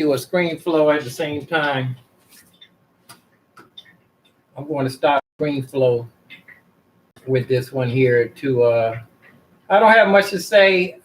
do a screen flow at the same time. I'm going to start screen flow with this one here to I don't have much to say.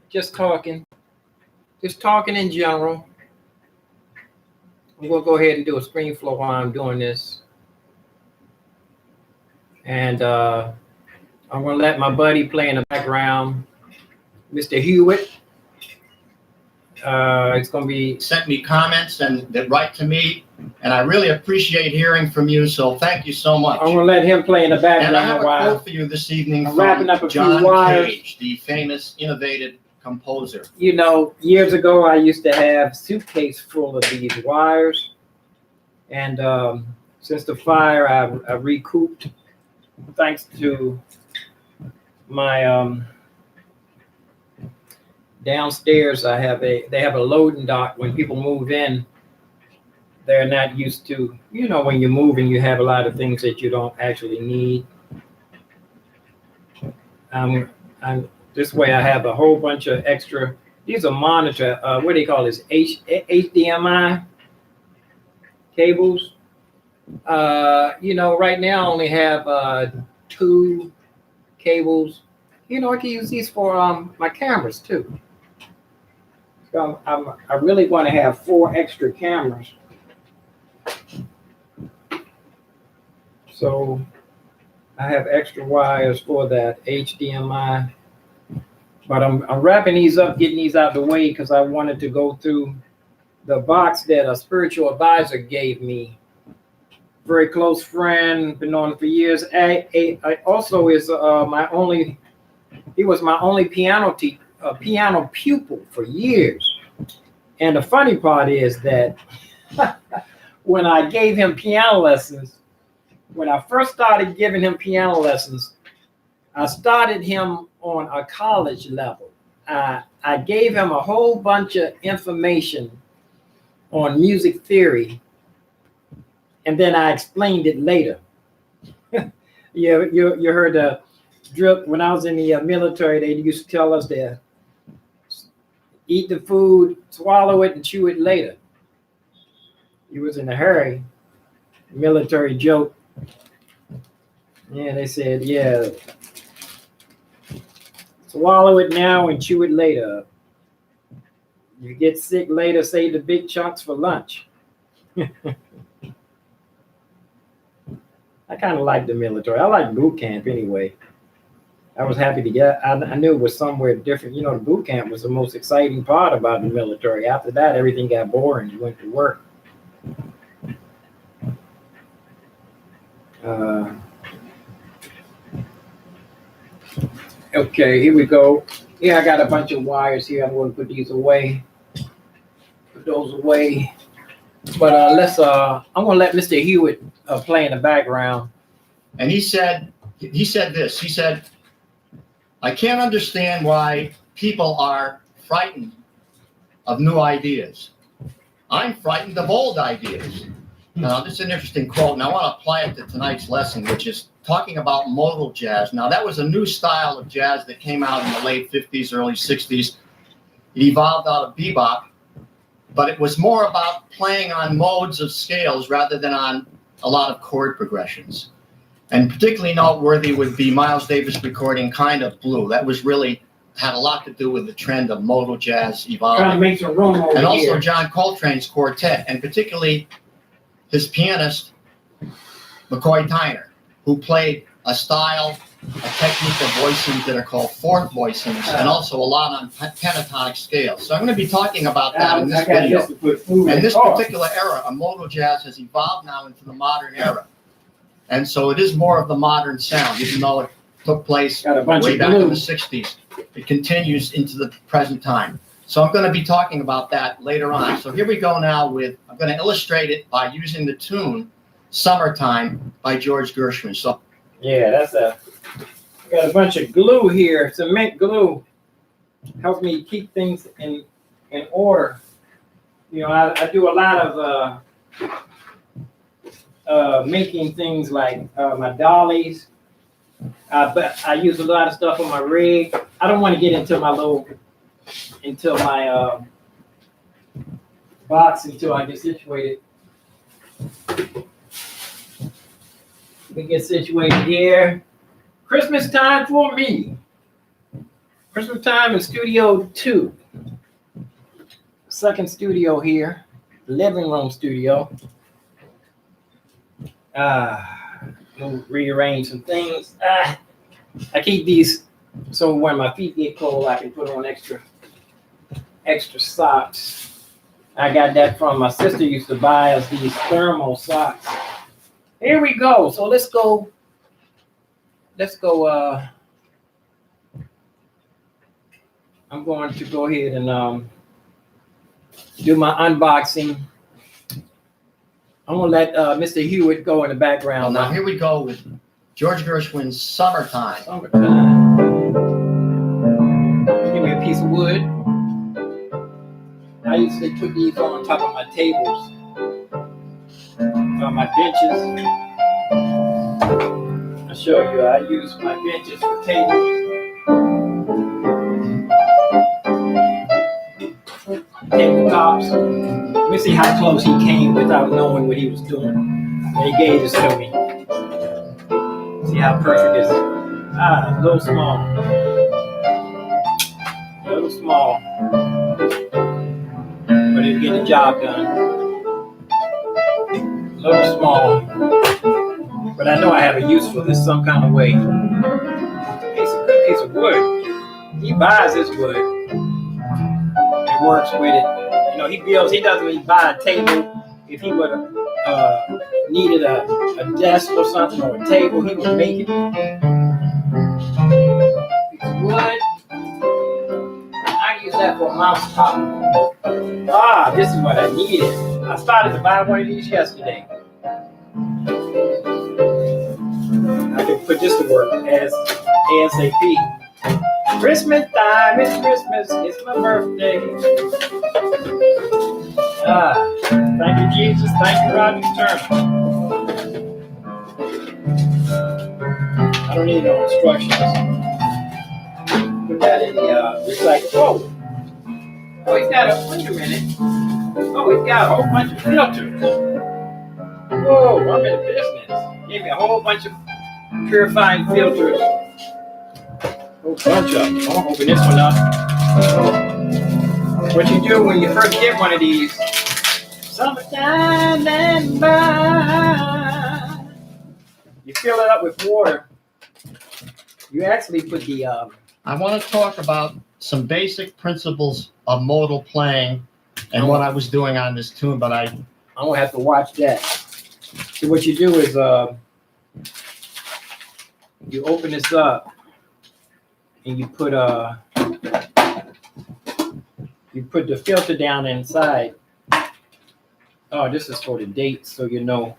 Just talking in general. I'm gonna go ahead and do a screen flow while I'm doing this. And I'm gonna let my buddy play in the background, Mr. Hewitt. It's gonna be sent me comments and that write to me, and I really appreciate hearing from you. So thank you so much. I'm gonna let him play in the background. And I have a while quote for you this evening I'm wrapping up from a few John wires. Cage, the famous, innovative composer. You know, years ago I used to have a suitcase full of these wires, and since the fire, I recouped. Thanks to my downstairs, they have a loading dock. When people move in, they're not used to, when you're moving, you have a lot of things that you don't actually need. This way I have a whole bunch of extra. These are monitor, what do you call this? HDMI cables. Right now I only have 2 cables. I can use these for my cameras too. So I really want to have 4 extra cameras. So I have extra wires for that HDMI. But I'm wrapping these up, getting these out the way, because I wanted to go through the box that a spiritual advisor gave me. Very close friend, been known him for years. I also is he was my only piano pupil for years. And the funny part is that when I gave him piano lessons, when I first started giving him piano lessons, I started him on a college level. I gave him a whole bunch of information on music theory, and then I explained it later. You heard the drill. When I was in the military, they used to tell us to eat the food, swallow it, and chew it later. He was in a hurry. Military joke. Yeah, they said, yeah, swallow it now and chew it later. You get sick later, save the big chunks for lunch. I kind of like the military. I like boot camp anyway. I was happy to get, I knew it was somewhere different. The boot camp was the most exciting part about the military. After that, everything got boring. You went to work. Okay, here we go. Yeah, I got a bunch of wires here. I'm going to put these away. Put those away. But I'm going to let Mr. Hewitt play in the background. And he said this. He said, I can't understand why people are frightened of new ideas. I'm frightened of old ideas. Now, this is an interesting quote, and I want to apply it to tonight's lesson, which is talking about modal jazz. Now, that was a new style of jazz that came out in the late 50s, early 60s. It evolved out of bebop, but it was more about playing on modes of scales rather than on a lot of chord progressions. And particularly noteworthy would be Miles Davis recording Kind of Blue. That was really had a lot to do with the trend of modal jazz evolving. Trying to make some room over and also here. John Coltrane's quartet, and particularly his pianist, McCoy Tyner, who played a style, a technique of voicings that are called fourth voicings, and also a lot on pentatonic scales. So I'm going to be talking about that in this video. And this particular era of modal jazz has evolved now into the modern era. And so it is more of the modern sound, even though it took place way back in the 60s. It continues into the present time. So I'm going to be talking about that later on. So here we go now with, I'm going to illustrate it by using the tune Summertime by George Gershwin. So yeah, got a bunch of glue here, cement glue. Helps me keep things in order. I do a lot of making things like my dollies. But I use a lot of stuff on my rig. I don't want to get into my box until I get situated. We get situated here. Christmas time for me. Christmas time in Studio 2. Second studio here. Living room studio. We'll rearrange some things. I keep these so when my feet get cold, I can put on extra socks. I got that from my sister used to buy us these thermal socks. Here we go. So let's go. I'm going to go ahead and do my unboxing. I'm gonna let Mr. Hewitt go in the Well, background. now here we go with George Gershwin's Summertime. Summertime. Give me a piece of wood. I usually put these on top of my tables, on my benches. I'll show you. I use my benches for tables. Tabletops. Let me see how close he came without knowing what he was doing. And he gave this to me. See how perfect this is. A little small. A little small. But it'll get the job done. A little small. But I know I have a use for this some kind of way. It's a good piece of wood. He buys this wood and works with it. You know, he doesn't even buy a table. If he would have needed a desk or something or a table, he would make it. Piece of wood. I use that for a mouse top. This is what I needed. I started to buy one of these yesterday. I can put this to work ASAP. Christmas time, it's Christmas, it's my birthday. Thank you, Jesus. Thank you, Roger Turner. I don't need no instructions. Put that in the recycle. Oh, he's got wait a minute. Oh, he's got a whole bunch of filters. Whoa, I'm in business. Gave me a whole bunch of purifying filters. A whole bunch of them. I'll open this one up. What you do when you first get one of these, summertime and by, you fill it up with water. You actually put the I want to talk about some basic principles of modal playing and what I was doing on this tune, but I'm gonna have to watch that. So what you do is you open this up and you put the filter down inside. Oh, this is for the date, so you know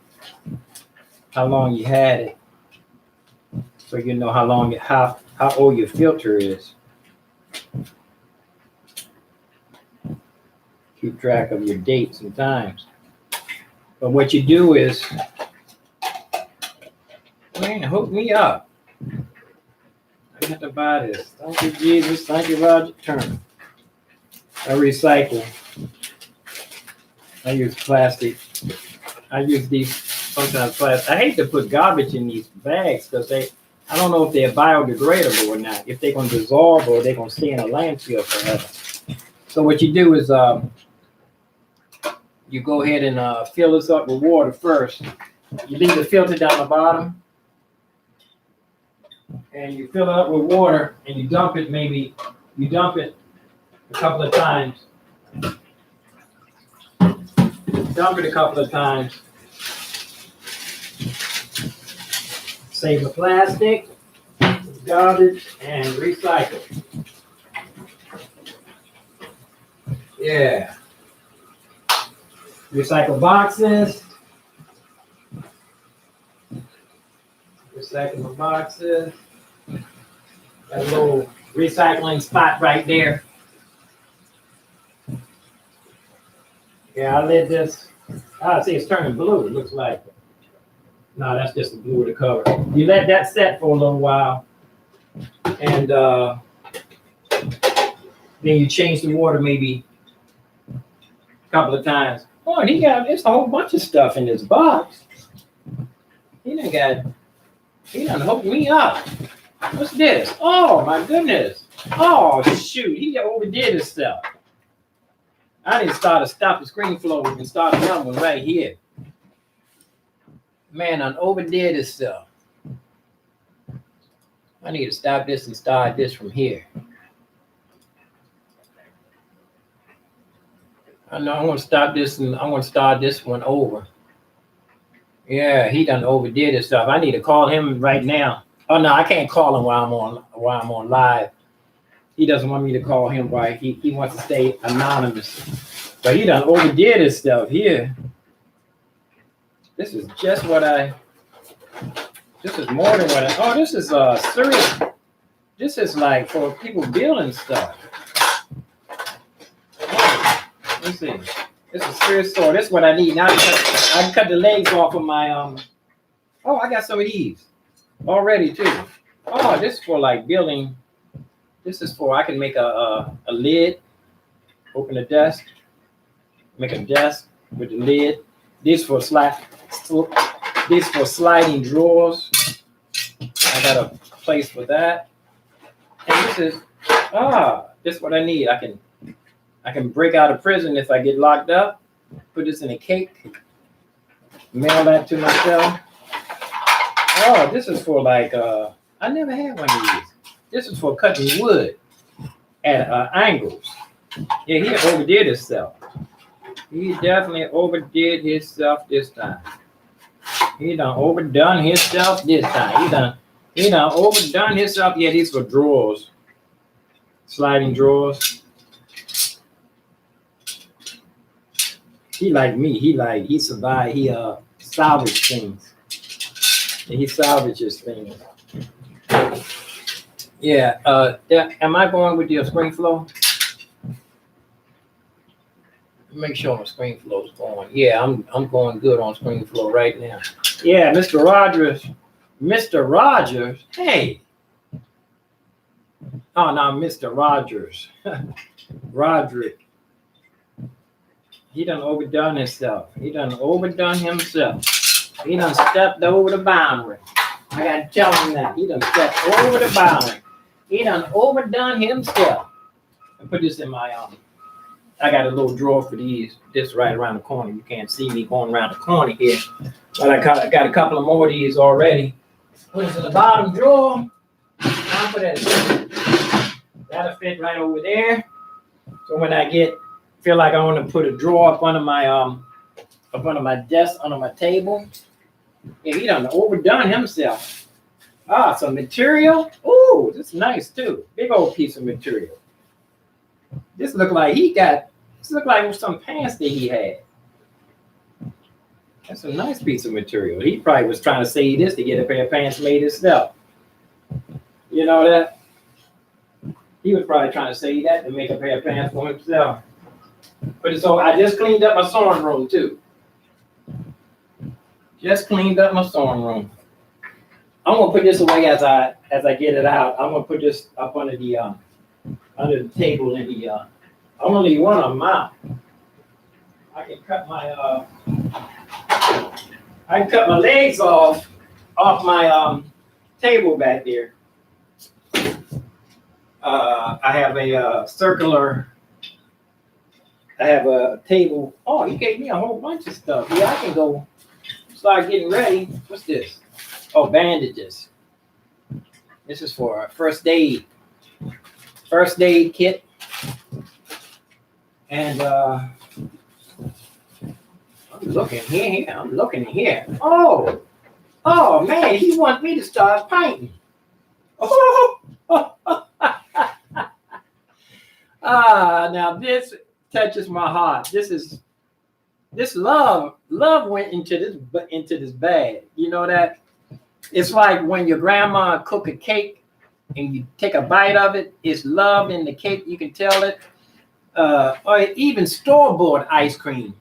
how long you had it. So you know how old your filter is. Keep track of your dates and times. But what you do is, man, hook me up. I have to buy this. Thank you, Jesus. Thank you, Roger Turner. I recycle. I use plastic. I use these sometimes plastic. I hate to put garbage in these bags because I don't know if they're biodegradable or not, if they're going to dissolve or they're going to stay in a landfill forever. So what you do is you go ahead and fill this up with water first. You leave the filter down the bottom and you fill it up with water and you dump it a couple of times. Dump it a couple of times. Save the plastic, garbage, and recycle. Yeah. Recycle boxes. Recycle boxes. Got a little recycling spot right there. Yeah, I let this. See, it's turning blue. It looks like. No, that's just the blue of the cover. You let that set for a little while, and then you change the water maybe a couple of times. Oh, and he got this whole bunch of stuff in this box. He done hooked me up. What's this? Oh my goodness. Oh shoot, he overdid his stuff. I didn't stop the screen flow and start another one right here. Man, I overdid his stuff. I need to stop this and start this from here. I know I'm gonna stop this and I'm gonna start this one over. Yeah, he done overdid his stuff. I need to call him right now. Oh no, I can't call him while I'm on live. He doesn't want me to call him while he wants to stay anonymous. But he done overdid his stuff here. This is just what this is more than what oh, this is serious. This is like for people building stuff. Let's see. This is a serious store. This is what I need. Now I can cut the legs off of my oh, I got some of these already too. Oh, this is for like building. This is for I can make a lid, open a desk, make a desk with the lid. This for sliding drawers. I got a place for that. And this is this is what I need. I can break out of prison if I get locked up. Put this in a cake. Mail that to myself. Oh, this is for like I never had one of these. This is for cutting wood at angles. Yeah, he overdid himself. He definitely overdid himself this time. He done overdone himself this time. He done overdone himself. Yeah, these were drawers. Sliding drawers. He like me. He survived. He salvaged things. And he salvages things. Yeah. Am I going with your screen flow? Make sure my screen flow is going. Yeah, I'm going good on screen flow right now. Yeah, Mr. Rogers. Mr. Rogers. Hey. Oh no, Mr. Rogers. Roderick. He done overdone himself. He done stepped over the boundary. I gotta tell him that. He done stepped over the boundary. He done overdone himself. I put this in my I got a little drawer for these. This right around the corner. You can't see me going around the corner here. But I got a couple of more of these already. Put this in the bottom drawer. I'll put that. That'll fit right over there. So when I feel like I want to put a drawer up under my desk, under my table. Yeah, he done overdone himself. Some material. Ooh, this is nice too. Big old piece of material. This look like some pants that he had. That's a nice piece of material. He probably was trying to save this to get a pair of pants made himself. You know that? He was probably trying to save that to make a pair of pants for himself. But so I just cleaned up my sewing room too. Just cleaned up my sewing room. I'm gonna put this away as I get it out. I'm gonna put this up under the table in the I'm gonna leave one of them out. I can cut my legs off my table back there. I have a circular. I have a table. Oh, he gave me a whole bunch of stuff. Yeah, I can go start getting ready. What's this? Oh, bandages. This is for first aid kit. And I'm looking here. Oh man, he wants me to start painting. Now this touches my heart. This love went into this bag. You know that? It's like when your grandma cook a cake and you take a bite of it, it's love in the cake. You can tell it. Or even store-bought ice cream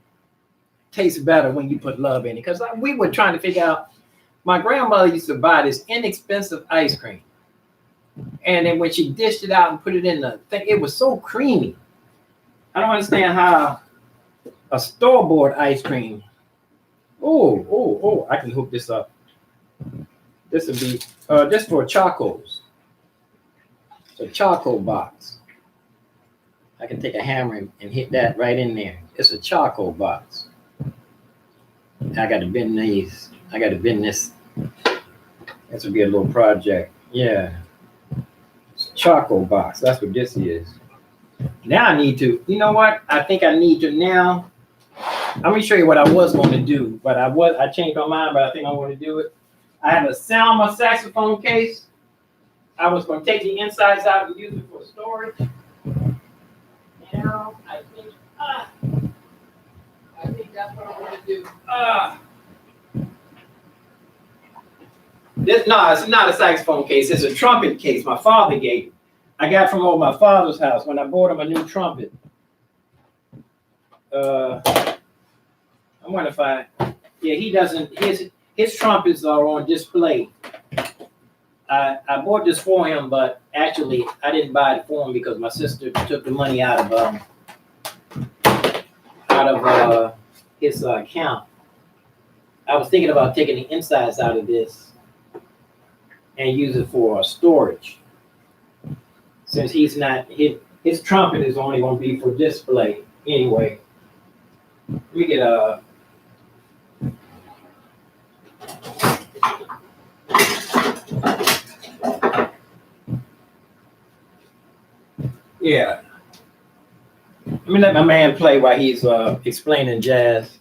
tastes better when you put love in it. Because we were trying to figure out, my grandmother used to buy this inexpensive ice cream. And then when she dished it out and put it in the thing, it was so creamy. I don't understand how a store-bought ice cream. Oh, I can hook this up. This would be this for Chacos. It's a Choco box. I can take a hammer and hit that right in there. It's a Choco box. I got to bend these. I got to bend this. This would be a little project. Yeah. It's a Choco box. That's what this is. Now I need to, you know what? I think I need to now. Let me show you what I was going to do, but I changed my mind, but I think I want to do it. I have a Selma saxophone case. I was going to take the insides out and use it for storage. Now I think that's what I'm going to do. It's not a saxophone case. It's a trumpet case. My father gave it. I got from over my father's house when I bought him a new trumpet. I wonder if he doesn't, his trumpets are on display. I bought this for him, but actually I didn't buy it for him because my sister took the money out of his account. I was thinking about taking the insides out of this and use it for storage. Since he's not, his trumpet is only going to be for display anyway. We get a yeah. Let me let my man play while he's explaining jazz.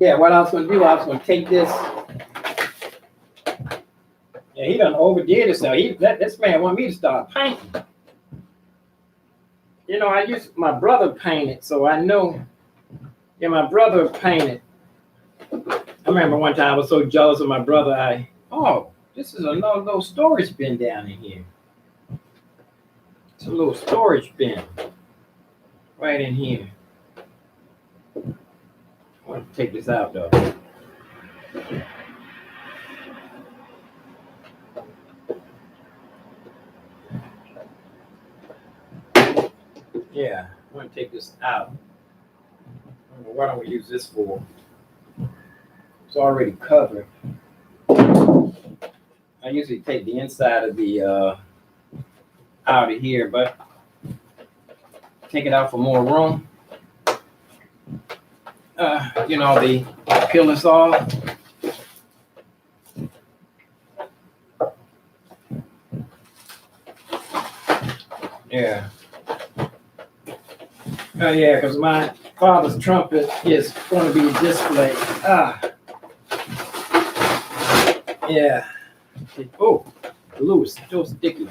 Yeah, what I was going to do, I was going to take this. Yeah, he done overdid it. So this man want me to start painting. You know, my brother painted, so I know. Yeah, my brother painted. I remember one time I was so jealous of my brother. This is another little storage bin down in here. It's a little storage bin right in here. I want to take this out though. Yeah, I want to take this out. I don't know what I'm going to use this for. It's already covered. I usually take the inside of the out of here, but take it out for more room. They peel this off. Yeah. Yeah, because my father's trumpet is going to be displayed. Yeah. Oh, the glue is still sticky.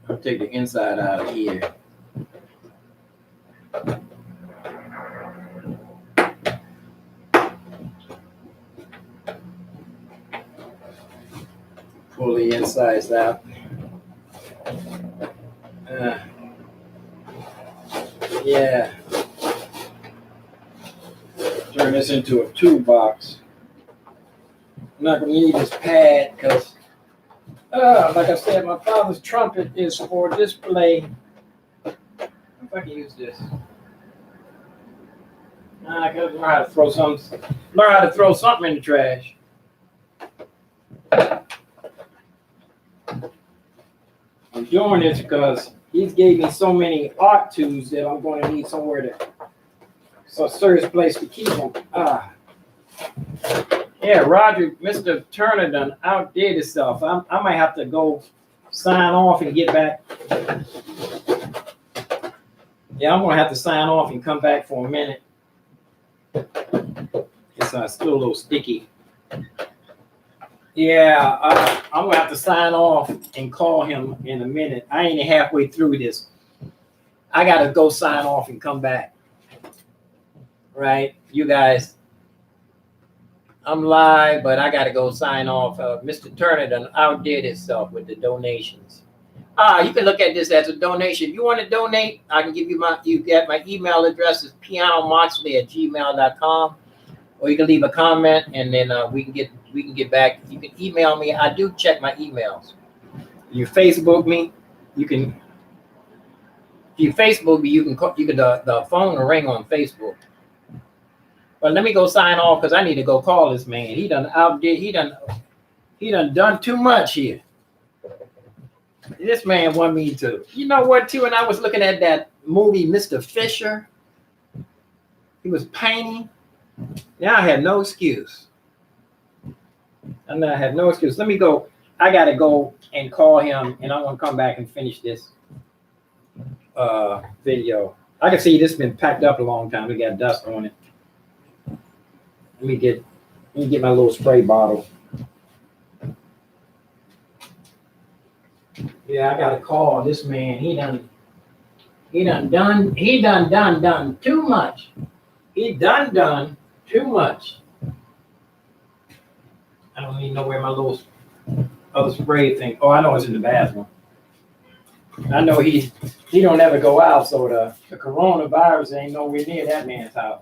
I'll take the inside out of here. Pull the insides out. Yeah. Turn this into a toolbox. I'm not going to need this pad because, like I said, my father's trumpet is for display. If I can use this. I gotta learn how to throw something. Learn how to throw something in the trash. I'm doing this because he's gave me so many art tools that I'm going to need somewhere so a serious place to keep them. Yeah, Roger, Mr. Turner done outdid himself. I might have to go sign off and get back. Yeah, I'm gonna have to sign off and come back for a minute. It's still a little sticky. Yeah, I'm gonna have to sign off and call him in a minute. I ain't halfway through this. I gotta go sign off and come back. Right, you guys. I'm live, but I gotta go sign off. Mr. Turner done outdid himself with the donations. You can look at this as a donation. If you want to donate, I can give you you get my email address is pianomoxley@gmail.com, or you can leave a comment and then we can get back. You can email me. I do check my emails. You Facebook me, you can. If you Facebook me, you can the phone will ring on Facebook. But let me go sign off because I need to go call this man. He done done too much here. This man want me to. You know what, too? And I was looking at that movie, Mr. Fisher. He was painting. Now I had no excuse. And I had no excuse. Let me go. I got to go and call him, and I'm going to come back and finish this video. I can see this has been packed up a long time. We got dust on it. Let me get my little spray bottle. Yeah, I got to call this man. He done too much. He done too much. I don't even know where my little other spray thing. Oh, I know it's in the bathroom. I know he don't ever go out, so the coronavirus ain't nowhere near that man's house.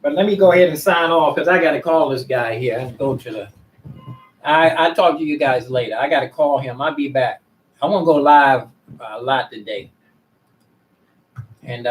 But let me go ahead and sign off because I got to call this guy here and go to the. I'll talk to you guys later. I got to call him. I'll be back. I want to go live a lot today. And